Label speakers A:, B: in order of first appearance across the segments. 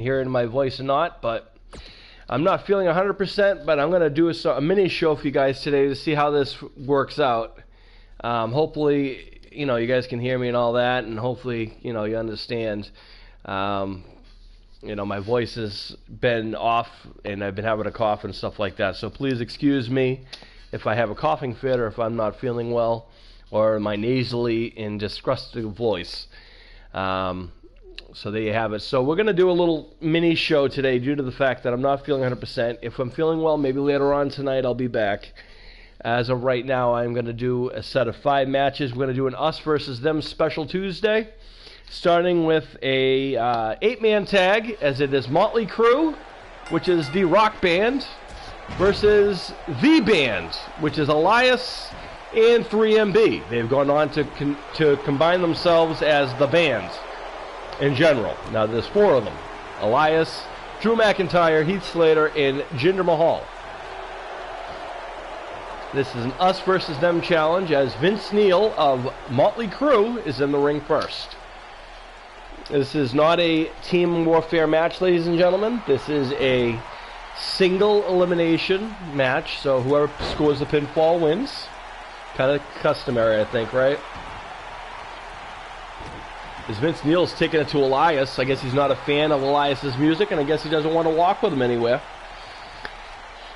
A: hearing my voice or not, but I'm not feeling 100%, but I'm going to do a mini show for you guys today to see how this works out. Hopefully, you guys can hear me and all that, and hopefully, you understand. My voice has been off, and I've been having a cough and stuff like that, so please excuse me if I have a coughing fit or if I'm not feeling well, or my nasally and disgusting voice. So there you have it. So we're going to do a little mini show today due to the fact that I'm not feeling 100%. If I'm feeling well, maybe later on tonight I'll be back. As of right now, I'm going to do a set of 5 matches. We're going to do an us versus them special Tuesday, starting with a 8-man tag, as it is Motley Crue, which is the rock band, versus the band, which is Elias and 3MB. They've gone on to combine themselves as the band in general. Now there's 4 of them: Elias, Drew McIntyre, Heath Slater, and Jinder Mahal. This is an us versus them challenge, as Vince Neil of Motley Crue is in the ring first. This is not a team warfare match, ladies and gentlemen. This is a single elimination match, so whoever scores the pinfall wins. Kind of customary, I think, right? As Vince Neil's taking it to Elias. I guess he's not a fan of Elias's music, and I guess he doesn't want to walk with him anywhere.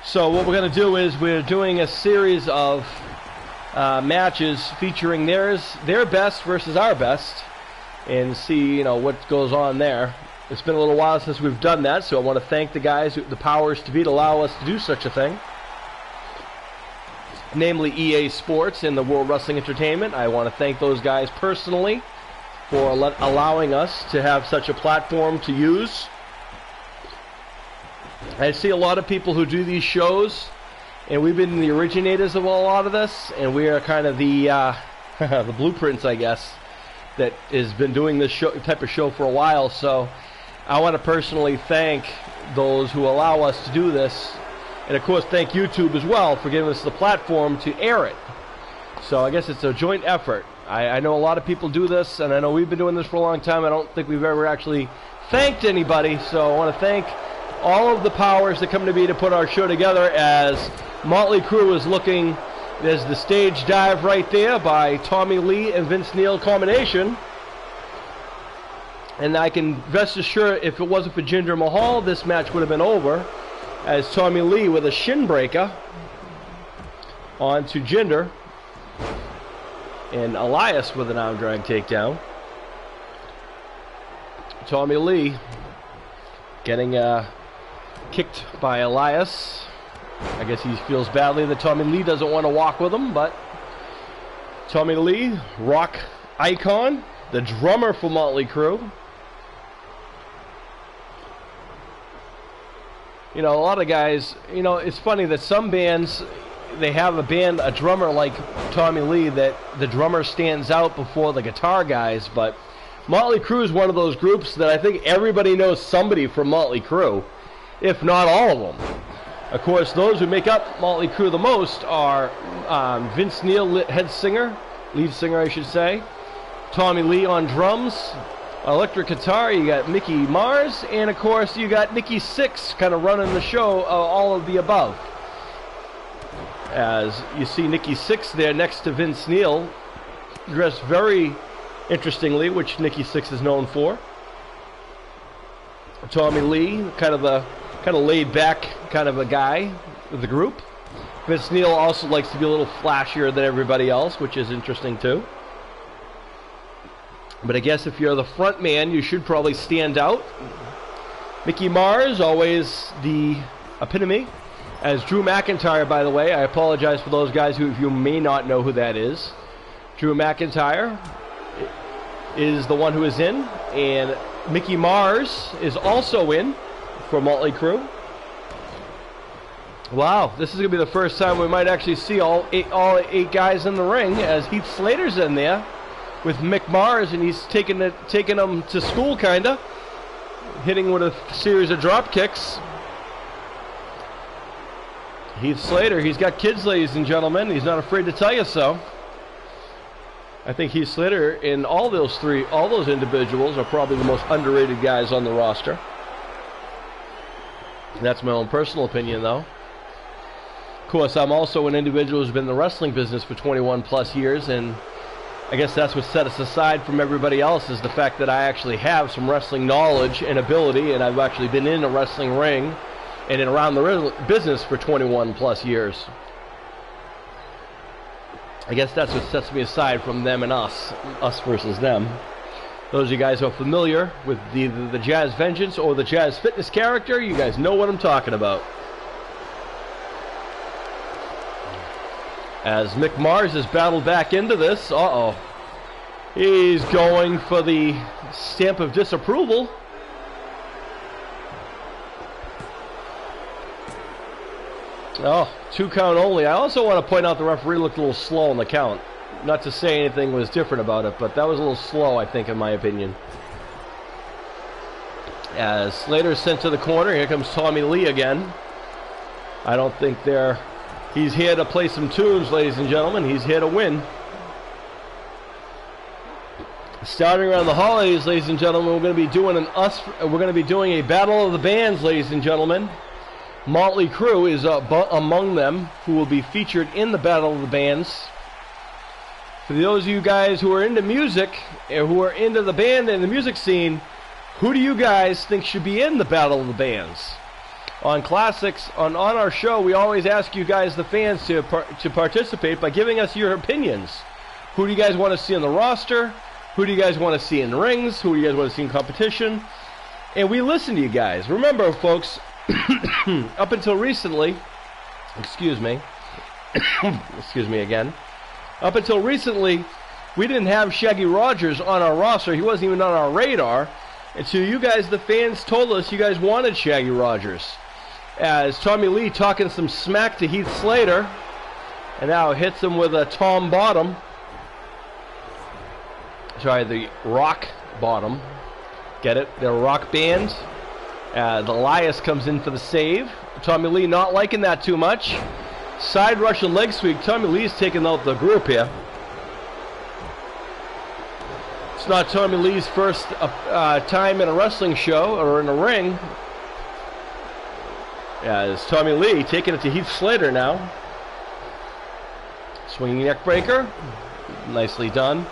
A: So what we're going to do is we're doing a series of matches featuring their best versus our best, and see what goes on there. It's been a little while since we've done that, so I want to thank the guys, the powers to be, to allow us to do such a thing. Namely EA Sports and the World Wrestling Entertainment. I want to thank those guys personally for allowing us to have such a platform to use. I see a lot of people who do these shows, and we've been the originators of a lot of this, and we are kind of the the blueprints, I guess, that has been doing this type of show for a while. So I want to personally thank those who allow us to do this, and of course thank YouTube as well for giving us the platform to air it. So I guess it's a joint effort. I know a lot of people do this, and I know we've been doing this for a long time. I don't think we've ever actually thanked anybody, so I want to thank all of the powers that come to be to put our show together, as Motley Crue is looking. There's the stage dive right there by Tommy Lee and Vince Neil combination. And I can rest assured, if it wasn't for Jinder Mahal, this match would have been over, as Tommy Lee with a shin breaker onto Jinder, and Elias with an arm drag takedown. Tommy Lee getting kicked by Elias. I guess he feels badly that Tommy Lee doesn't want to walk with him, but Tommy Lee, rock icon, the drummer for Motley Crue. A lot of guys, it's funny that some bands, they have a drummer like Tommy Lee, that the drummer stands out before the guitar guys, but Motley Crue is one of those groups that I think everybody knows somebody from Motley Crue, if not all of them. Of course, those who make up Motley Crue the most are Vince Neil, lead singer, I should say, Tommy Lee on drums, electric guitar, you got Mickey Mars, and of course you got Nikki Sixx kind of running the show, all of the above. As you see Nikki Sixx there next to Vince Neil, dressed very interestingly, which Nikki Sixx is known for. Tommy Lee, kind of laid back kind of a guy with the group. Vince Neil also likes to be a little flashier than everybody else, which is interesting too. But I guess if you're the front man, you should probably stand out. Mickey Mars, always the epitome. As Drew McIntyre, by the way, I apologize for those guys who you may not know who that is. Drew McIntyre is the one who is in, and Mickey Mars is also in for Motley Crue. Wow, this is going to be the first time we might actually see all eight guys in the ring, as Heath Slater's in there with Mick Mars, and he's taking them to school, kind of. Hitting with a series of drop kicks. Heath Slater, he's got kids, ladies and gentlemen. He's not afraid to tell you so. I think Heath Slater and all those individuals are probably the most underrated guys on the roster. That's my own personal opinion, though. Of course, I'm also an individual who's been in the wrestling business for 21 plus years, and I guess that's what set us aside from everybody else, is the fact that I actually have some wrestling knowledge and ability, and I've actually been in a wrestling ring and around the business for 21 plus years. I guess that's what sets me aside from them and us versus them. Those of you guys who are familiar with the Jazz Vengeance or the Jazz Fitness character, you guys know what I'm talking about. As Mick Mars has battled back into this, he's going for the stamp of disapproval. Oh, 2 count only. I also want to point out the referee looked a little slow on the count. Not to say anything was different about it, but that was a little slow, I think, in my opinion. As Slater's sent to the corner, here comes Tommy Lee again. I don't think he's here to play some tunes, ladies and gentlemen. He's here to win. Starting around the holidays, ladies and gentlemen, we're going to be doing a battle of the bands, ladies and gentlemen. Motley Crue is among them, who will be featured in the Battle of the Bands. For those of you guys who are into music, and who are into the band and the music scene, who do you guys think should be in the Battle of the Bands? On Classics, on our show, we always ask you guys, the fans, to participate by giving us your opinions. Who do you guys want to see on the roster? Who do you guys want to see in the rings? Who do you guys want to see in competition? And we listen to you guys. Remember, folks, up until recently, excuse me again, up until recently, we didn't have Shaggy Rogers on our roster. He wasn't even on our radar. And so you guys, the fans, told us you guys wanted Shaggy Rogers. As Tommy Lee talking some smack to Heath Slater, and now hits him with a Tom Bottom. Sorry, the Rock Bottom. Get it? The Rock Band. The Elias comes in for the save. Tommy Lee not liking that too much. Side rush and leg sweep. Tommy Lee's taking out the group here. It's not Tommy Lee's first time in a wrestling show or in a ring. It's Tommy Lee taking it to Heath Slater now. Swinging neck breaker. Nicely done.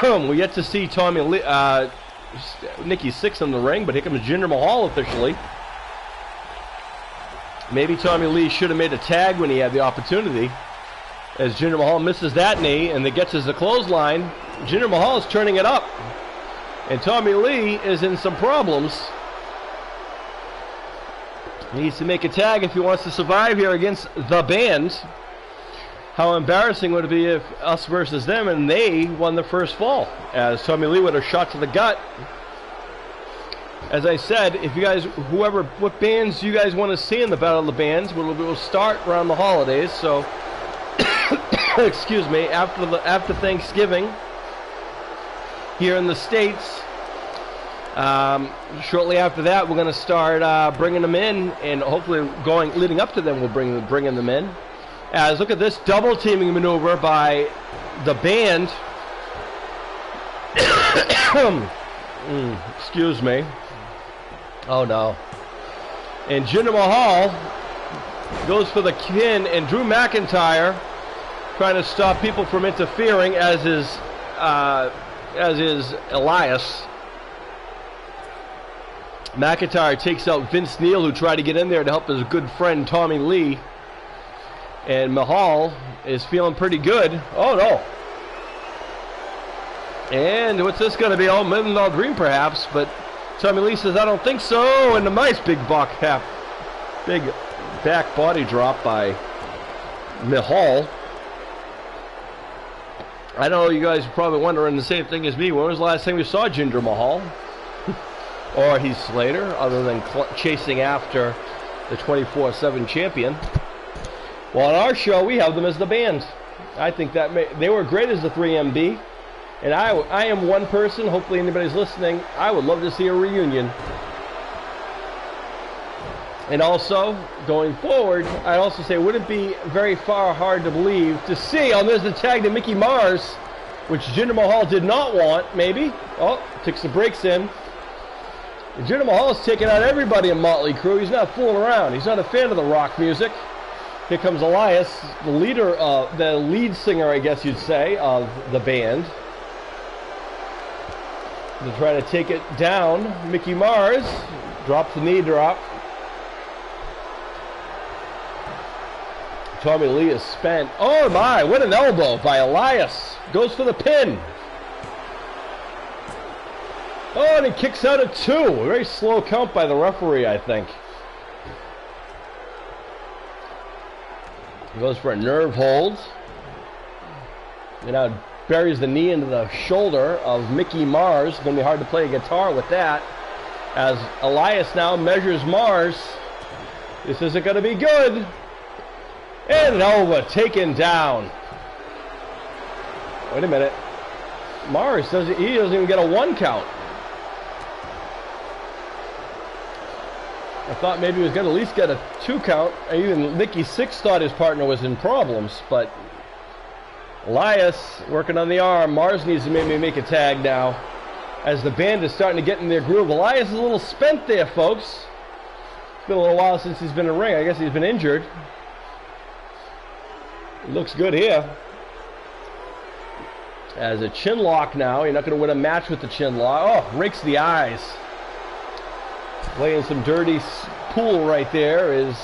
A: We yet to see Tommy Lee, Nikki Sixx in the ring, but here comes Jinder Mahal officially. Maybe Tommy Lee should have made a tag when he had the opportunity. As Jinder Mahal misses that knee and then gets his clothesline, Jinder Mahal is turning it up. And Tommy Lee is in some problems. He needs to make a tag if he wants to survive here against the band. How embarrassing would it be if us versus them and they won the first fall, as Tommy Lee would have shot to the gut. As I said, if you guys, what bands you guys want to see in the Battle of the Bands, we'll start around the holidays. So, excuse me, after Thanksgiving here in the States. Shortly after that, we're going to start bringing them in, and hopefully leading up to them, we'll bringing them in. As look at this double teaming maneuver by the band. Excuse me. Oh no. And Jinder Mahal goes for the pin, and Drew McIntyre trying to stop people from interfering, as is Elias. McIntyre takes out Vince Neil, who tried to get in there to help his good friend Tommy Lee. And Mahal is feeling pretty good. Oh, no. And what's this going to be? Oh, Million Dollar Dream, perhaps. But Tommy Lee says, I don't think so. And a nice big back body drop by Mahal. I know you guys are probably wondering the same thing as me. When was the last time we saw Jinder Mahal? Or Heath Slater, other than chasing after the 24/7 champion? Well, on our show, we have them as the band. I think that they were great as the 3MB. And I am one person, hopefully anybody's listening, I would love to see a reunion. And also, going forward, I also say, would it be very hard to believe to see, there's the tag to Mickey Mars, which Jinder Mahal did not want, maybe. Oh, took some breaks in. Jinder Mahal's taking out everybody in Motley Crue. He's not fooling around. He's not a fan of the rock music. Here comes Elias, the lead singer, I guess you'd say, of the band. They're trying to take it down. Mickey Mars drops the knee drop. Tommy Lee is spent. Oh my, what an elbow by Elias. Goes for the pin. Oh, and he kicks out at 2. A very slow count by the referee, I think. He goes for a nerve hold. And now buries the knee into the shoulder of Mickey Mars. It's going to be hard to play a guitar with that. As Elias now measures Mars. This isn't going to be good. And Nova taken down. Wait a minute. Mars doesn't even get a 1 count. I thought maybe he was going to at least get a 2 count. Even Nikki Sixx thought his partner was in problems, but Elias working on the arm. Mars needs to maybe make a tag now as the band is starting to get in their groove. Elias is a little spent there, folks. It's been a little while since he's been in the ring. I guess he's been injured. It looks good here. As a chin lock now. You're not going to win a match with the chin lock. Oh, rakes the eyes. Playing some dirty pool right there is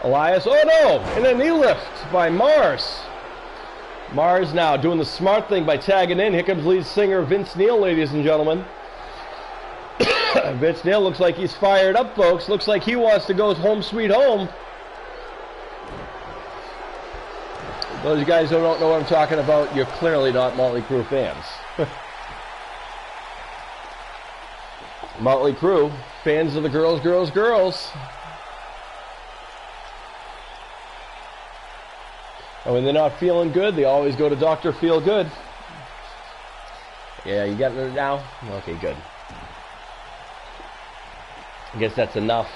A: Elias. Oh no! And a knee lift by Mars. Mars now doing the smart thing by tagging in. Here comes lead singer Vince Neil, ladies and gentlemen. Vince Neil looks like he's fired up, folks. Looks like he wants to go home sweet home. Those guys who don't know what I'm talking about, you're clearly not Motley Crue fans. Motley Crue, fans of the girls, girls, girls. And when they're not feeling good, they always go to Dr. Feel Good. Yeah, you got it now? Okay, good. I guess that's enough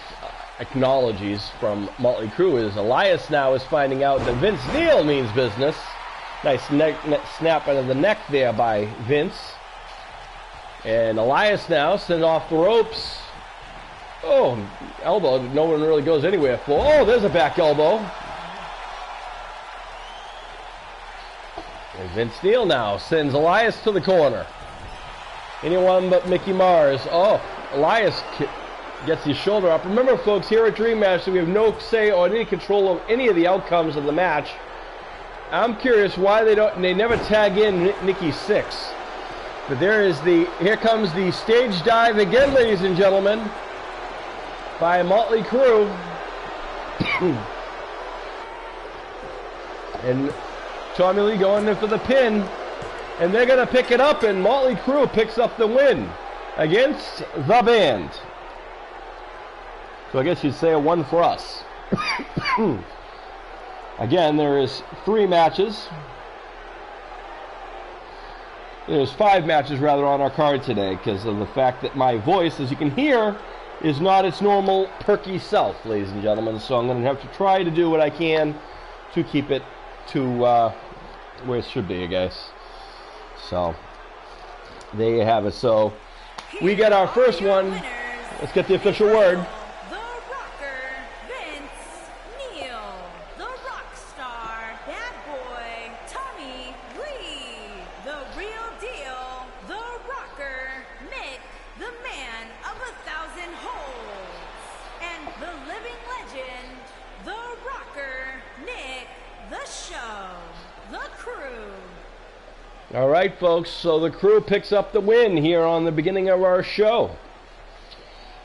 A: acknowledges from Motley Crue. Is Elias now is finding out that Vince Neil means business. Nice snap out of the neck there by Vince. And Elias now sends off the ropes. Oh, elbow. No one really goes anywhere for. Oh, there's a back elbow. And Vince Neil now sends Elias to the corner. Anyone but Mickey Mars. Oh, Elias gets his shoulder up. Remember, folks, here at Dream Match, we have no say or any control of any of the outcomes of the match. I'm curious why they never tag in Nikki Sixx. But here comes the stage dive again, ladies and gentlemen, by Motley Crue. And Tommy Lee going in for the pin. And they're going to pick it up, and Motley Crue picks up the win against the band. So I guess you'd say a 1 for us. Again, there is 3 matches. There's 5 matches, rather, on our card today because of the fact that my voice, as you can hear, is not its normal perky self, ladies and gentlemen. So I'm going to have to try to do what I can to keep it to where it should be, I guess. So there you have it. So we got our first one. Let's get the official word. All right, folks, so the Crue picks up the win here on the beginning of our show.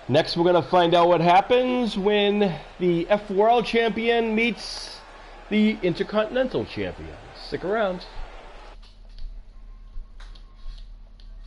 A: Next, we're going to find out what happens when the F World Champion meets the Intercontinental Champion. Stick around.